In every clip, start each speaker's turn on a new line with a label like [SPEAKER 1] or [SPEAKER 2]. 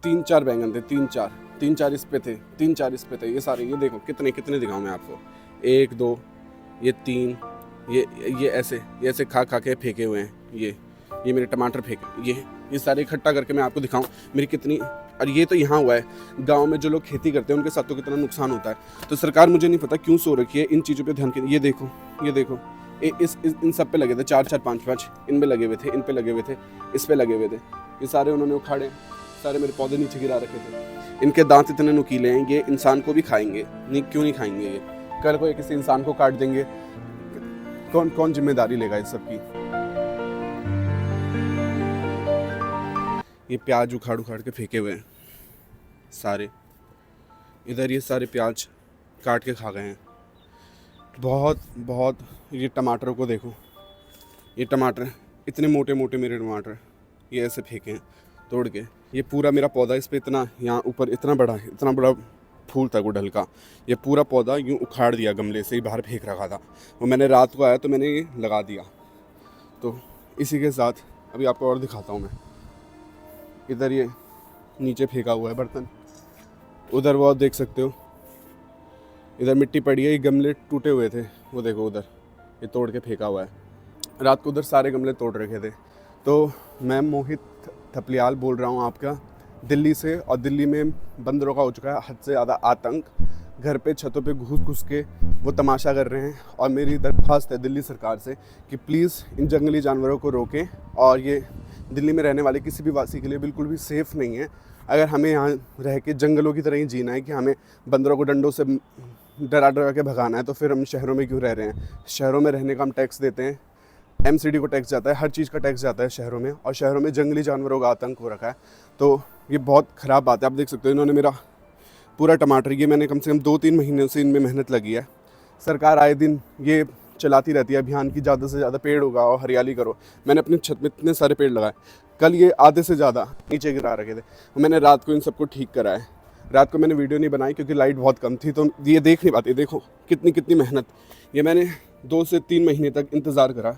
[SPEAKER 1] तीन चार बैंगन थे, तीन चार इस पे थे, तीन चार इस पे थे। ये सारे, ये देखो कितने कितने दिखाऊं मैं आपको। एक दो, ये तीन, ये ऐसे खा खा के फेंके हुए हैं। ये मेरे टमाटर फेंके, ये सारे इकट्ठा करके मैं आपको दिखाऊं मेरी कितनी। और ये तो यहाँ हुआ है, गांव में जो लोग खेती करते हैं उनके साथ तो कितना नुकसान होता है। तो सरकार मुझे नहीं पता क्यों सो रखी है, इन चीज़ों पे ध्यान। ये देखो, ये देखो, इन सब पे लगे थे, चार चार पाँच पाँच इन पे लगे हुए थे, इन पे लगे हुए थे, इस पे लगे हुए थे। ये सारे उन्होंने उखाड़े, सारे मेरे पौधे नीचे गिरा रखे थे। इनके दांत इतने नुकीले हैं, ये इंसान को भी खाएंगे। नहीं, क्यों नहीं खाएंगे? ये कल को किसी इंसान को काट देंगे, कौन कौन जिम्मेदारी लेगा इस सब की? ये प्याज उखाड़ उखाड़ के फेंके हुए हैं सारे। इधर ये सारे प्याज काट के खा गए हैं। बहुत बहुत। ये टमाटरों को देखो, ये टमाटर इतने मोटे मोटे मेरे टमाटर, ये ऐसे फेंके हैं तोड़ के। ये पूरा मेरा पौधा, इस पे इतना यहाँ ऊपर इतना बड़ा फूल था गुड़हल का। ये पूरा पौधा यूँ उखाड़ दिया, गमले से ही बाहर फेंक रखा था। वो मैंने रात को आया तो मैंने ये लगा दिया। तो इसी के साथ अभी आपको और दिखाता हूँ मैं। इधर ये नीचे फेंका हुआ है बर्तन, उधर वो आप देख सकते हो, इधर मिट्टी पड़ी है, ये गमले टूटे हुए थे, वो देखो उधर ये तोड़ के फेंका हुआ है। रात को उधर सारे गमले तोड़ रखे थे। तो मैं मोहित थपलियाल बोल रहा हूँ आपका दिल्ली से। और दिल्ली में बंदरों का हो चुका है हद से ज़्यादा आतंक। घर पे छतों पे घुस घुस के वो तमाशा कर रहे हैं। और मेरी दरख्वास्त है दिल्ली सरकार से कि प्लीज़ इन जंगली जानवरों को रोकें। और ये दिल्ली में रहने वाले किसी भी वासी के लिए बिल्कुल भी सेफ़ नहीं है। अगर हमें यहाँ रह के जंगलों की तरह ही जीना है कि हमें बंदरों को डंडों से डरा डरा के भगाना है, तो फिर हम शहरों में क्यों रह रहे हैं? शहरों में रहने का हम टैक्स देते हैं, एमसीडी को टैक्स जाता है, हर चीज़ का टैक्स जाता है शहरों में। और शहरों में जंगली जानवरों का आतंक हो रखा है। तो ये बहुत ख़राब बात है। आप देख सकते हो, इन्होंने मेरा पूरा टमाटर, ये मैंने कम से कम 2-3 महीने से इनमें मेहनत लगी है। सरकार आए दिन ये चलाती रहती है अभियान की ज़्यादा से ज़्यादा पेड़ उगाओ, हरियाली करो। मैंने अपनी छत में इतने सारे पेड़ लगाए, कल ये आधे से ज़्यादा नीचे गिरा रखे थे। मैंने रात को इन सबको ठीक करा है। रात को मैंने वीडियो नहीं बनाई क्योंकि लाइट बहुत कम थी, तो ये देख नहीं पाते। देखो कितनी कितनी मेहनत। ये मैंने 2 से 3 महीने तक इंतज़ार करा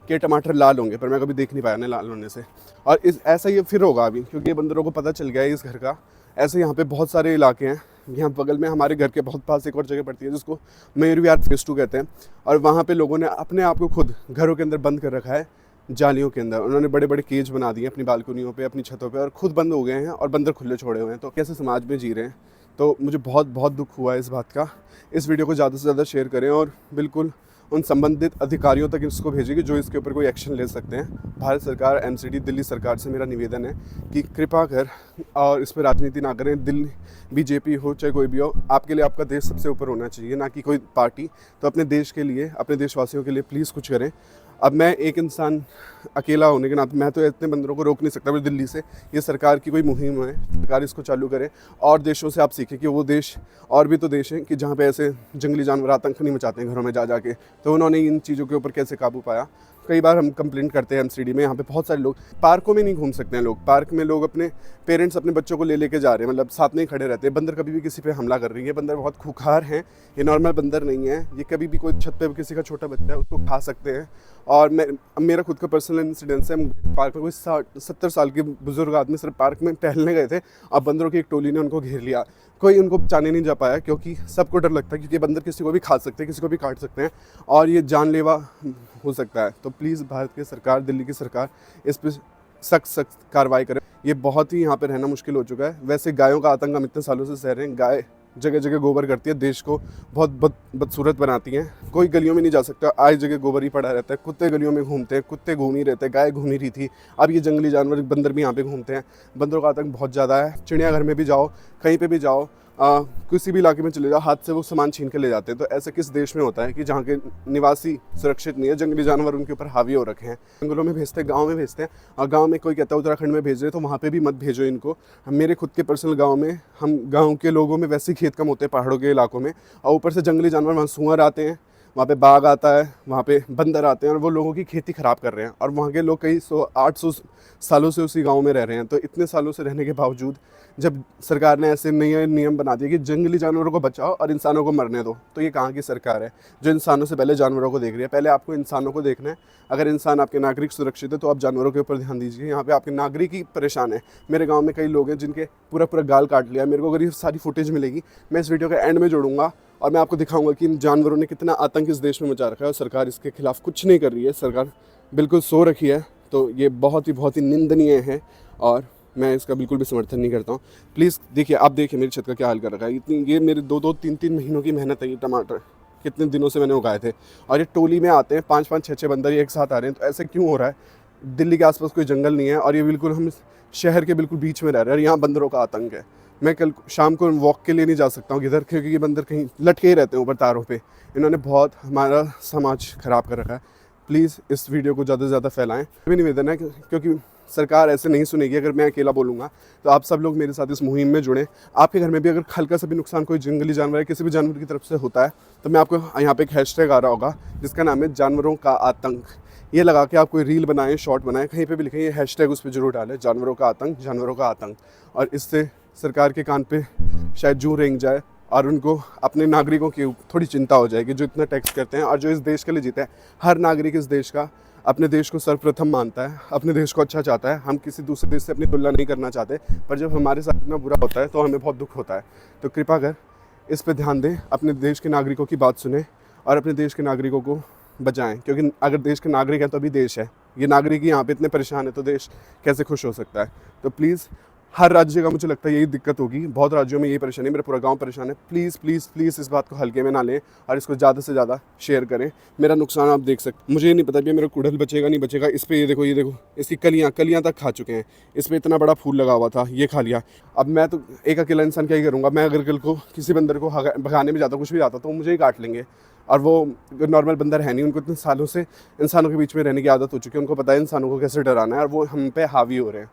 [SPEAKER 1] कि टमाटर लाल होंगे, पर मैं कभी देख नहीं पाया ना लाल होने से। और ऐसा ये फिर होगा अभी, क्योंकि ये बंदरों को पता चल गया है इस घर का। ऐसे यहाँ पे बहुत सारे इलाके हैं। यहाँ बगल में हमारे घर के बहुत पास एक और जगह पड़ती है जिसको मयूर विहार फेज़ 2 कहते हैं। और वहाँ पे लोगों ने अपने आप को खुद घरों के अंदर बंद कर रखा है, जालियों के अंदर। उन्होंने बड़े बड़े केज बना दिए अपनी बालकनियों पे, अपनी छतों पे, और खुद बंद हो गए हैं और बंदर खुले छोड़े हुए हैं। तो कैसे समाज में जी रहे हैं? तो मुझे बहुत बहुत दुख हुआ है इस बात का। इस वीडियो को ज़्यादा से ज़्यादा शेयर करें और बिल्कुल उन संबंधित अधिकारियों तक इसको भेजेगी जो इसके ऊपर कोई एक्शन ले सकते हैं। भारत सरकार, एमसीडी, दिल्ली सरकार से मेरा निवेदन है कि कृपा कर और इस पर राजनीति ना करें। दिल्ली बीजेपी हो चाहे कोई भी हो, आपके लिए आपका देश सबसे ऊपर होना चाहिए, ना कि कोई पार्टी। तो अपने देश के लिए, अपने देशवासियों के लिए प्लीज़ कुछ करें। अब मैं एक इंसान अकेला होने के नाते मैं तो इतने बंदरों को रोक नहीं सकता। मैं दिल्ली से, ये सरकार की कोई मुहिम है, सरकार इसको चालू करे। और देशों से आप सीखें कि वो देश, और भी तो देश हैं कि जहाँ पे ऐसे जंगली जानवर आतंक नहीं मचाते हैं घरों में जा जाके। तो उन्होंने इन चीज़ों के ऊपर कैसे काबू पाया? कई बार हम कंप्लेंट करते हैं एमसीडी में, यहाँ पे बहुत सारे लोग पार्कों में नहीं घूम सकते हैं। लोग पार्क में, लोग अपने पेरेंट्स अपने बच्चों को ले लेके जा रहे हैं, मतलब साथ में ही खड़े रहते हैं। बंदर कभी भी किसी पे हमला कर रही है। बंदर बहुत खूंखार हैं, ये नॉर्मल बंदर नहीं है। ये कभी भी कोई छत पे किसी का छोटा बच्चा है उसको खा सकते हैं। और मेरा खुद का पर्सनल इंसिडेंस है। पार्क में कोई 70 साल के बुजुर्ग आदमी सिर्फ पार्क में टहलने गए थे और बंदरों की एक टोली ने उनको घेर लिया। कोई उनको बचाने नहीं जा पाया क्योंकि सबको डर लगता है, क्योंकि बंदर किसी को भी खा सकते हैं, किसी को भी काट सकते हैं और ये जानलेवा हो सकता है। तो प्लीज़ भारत की सरकार, दिल्ली की सरकार इस पर सख्त कार्रवाई करे। ये बहुत ही यहाँ पे रहना मुश्किल हो चुका है। वैसे गायों का आतंक हम इतने सालों से सह रहे हैं। गाय जगह जगह गोबर करती है, देश को बहुत बदसूरत बनाती हैं। कोई गलियों में नहीं जा सकता, आए जगह गोबर ही पड़ा रहता है। कुत्ते गलियों में घूमते हैं, कुत्ते घूम ही रहते हैं, गाय घूम ही रही थी। अब ये जंगली जानवर, बंदर भी यहाँ पे घूमते हैं। बंदरों का आतंक बहुत ज़्यादा है। चिड़ियाघर में भी जाओ, कहीं पे भी जाओ, किसी भी इलाके में चले जाओ, हाथ से वो सामान छीन के ले जाते हैं। तो ऐसे किस देश में होता है कि जहाँ के निवासी सुरक्षित नहीं है, जंगली जानवर उनके ऊपर हावी हो रखे हैं। जंगलों में भेजते हैं, गाँव में भेजते हैं। और गाँव में कोई कहता है उत्तराखंड में भेज रहे, तो वहाँ पे भी मत भेजो इनको। मेरे खुद के पर्सनल गाँव में, हम गाँव के लोगों में वैसे ही खेत कम होते हैं पहाड़ों के इलाकों में, और ऊपर से जंगली जानवर, वहाँ सूअर आते हैं, वहाँ पे बाघ आता है, वहाँ पे बंदर आते हैं और वो लोगों की खेती ख़राब कर रहे हैं। और वहाँ के लोग कई 800 सालों से उसी गांव में रह रहे हैं। तो इतने सालों से रहने के बावजूद जब सरकार ने ऐसे नए नियम बना दिए कि जंगली जानवरों को बचाओ और इंसानों को मरने दो, तो ये कहाँ की सरकार है जो इंसानों से पहले जानवरों को देख रही है? पहले आपको इंसानों को देखना है। अगर इंसान आपके नागरिक सुरक्षित है तो आप जानवरों के ऊपर ध्यान दीजिए। यहाँ पे आपके नागरिक ही परेशान है। मेरे गांव में कई लोग हैं जिनके पूरा पूरा गाल काट लिया। मेरे को अगर ये सारी फुटेज मिलेगी, मैं इस वीडियो के एंड में जोड़ूंगा और मैं आपको दिखाऊंगा कि इन जानवरों ने कितना आतंक इस देश में मचा रखा है और सरकार इसके खिलाफ कुछ नहीं कर रही है। सरकार बिल्कुल सो रखी है। तो ये बहुत ही निंदनीय है और मैं इसका बिल्कुल भी समर्थन नहीं करता हूँ। प्लीज़ देखिए, आप देखिए मेरी छत का क्या हाल कर रखा है। इतनी ये मेरे 2-3 महीनों की मेहनत है। ये टमाटर कितने दिनों से मैंने उगाए थे और ये टोली में आते हैं, 5-5 6-6 बंदर एक साथ आ रहे हैं। तो ऐसे क्यों हो रहा है? दिल्ली के आसपास कोई जंगल नहीं है और ये बिल्कुल हम शहर के बिल्कुल बीच में रह रहे हैं और यहाँ बंदरों का आतंक है। मैं कल शाम को वॉक के लिए नहीं जा सकता हूँ किधर, क्योंकि ये बंदर कहीं लटके ही रहते हैं ऊपर तारों पे। इन्होंने बहुत हमारा समाज ख़राब कर रखा है। प्लीज़ इस वीडियो को ज़्यादा से ज़्यादा फैलाएं। भी निवेदन है क्योंकि सरकार ऐसे नहीं सुनेगी अगर मैं अकेला बोलूँगा। तो आप सब लोग मेरे साथ इस मुहिम में जुड़ें। आपके घर में भी अगर हल्का सा भी नुकसान कोई जंगली जानवर है, किसी भी जानवर की तरफ से होता है, तो मैं आपको यहाँ पे एक हैशटैग आ रहा होगा जिसका नाम है जानवरों का आतंक। ये लगा के आप कोई रील बनाएं, शॉर्ट बनाएं, कहीं पे भी लिखें ये हैशटैग, उस पर जरूर डालें जानवरों का आतंक, जानवरों का आतंक। और इससे सरकार के कान पे शायद जूं रेंग जाए और उनको अपने नागरिकों की थोड़ी चिंता हो जाएगी जो इतना टैक्स करते हैं और जो इस देश के लिए जीते हैं। हर नागरिक इस देश का अपने देश को सर्वप्रथम मानता है, अपने देश को अच्छा चाहता है। हम किसी दूसरे देश से अपनी तुलना नहीं करना चाहते, पर जब हमारे साथ इतना बुरा होता है तो हमें बहुत दुख होता है। तो कृपा कर इस पर ध्यान दें, अपने देश के नागरिकों की बात सुने और अपने देश के नागरिकों को बचाएं। क्योंकि अगर देश के नागरिक हैं तो अभी देश है। ये नागरिक ही यहाँ पे इतने परेशान है तो देश कैसे खुश हो सकता है? तो प्लीज़, हर राज्य का मुझे लगता है यही दिक्कत होगी, बहुत राज्यों में यही परेशानी है। मेरा पूरा गांव परेशान है। प्लीज़ प्लीज़ प्लीज़ इस बात को हल्के में ना लें और इसको ज़्यादा से ज़्यादा शेयर करें। मेरा नुकसान आप देख सकते, मुझे नहीं पता कि मेरा कुड़हल बचेगा नहीं बचेगा। इस पर ये देखो इसकी कलियाँ तक खा चुके हैं। इस पर इतना बड़ा फूल लगा हुआ था, ये खा लिया। अब मैं तो एक अकेला इंसान क्या ही करूँगा? मैं अगर कल को किसी बंदर को भगाने में जाता, कुछ भी आता, तो मुझे ही काट लेंगे। और वो नॉर्मल बंदर है नहीं, उनको इतने सालों से इंसानों के बीच में रहने की आदत हो चुकी है। उनको पता है इंसानों को कैसे डराना है और वो हम पे हावी हो रहे हैं।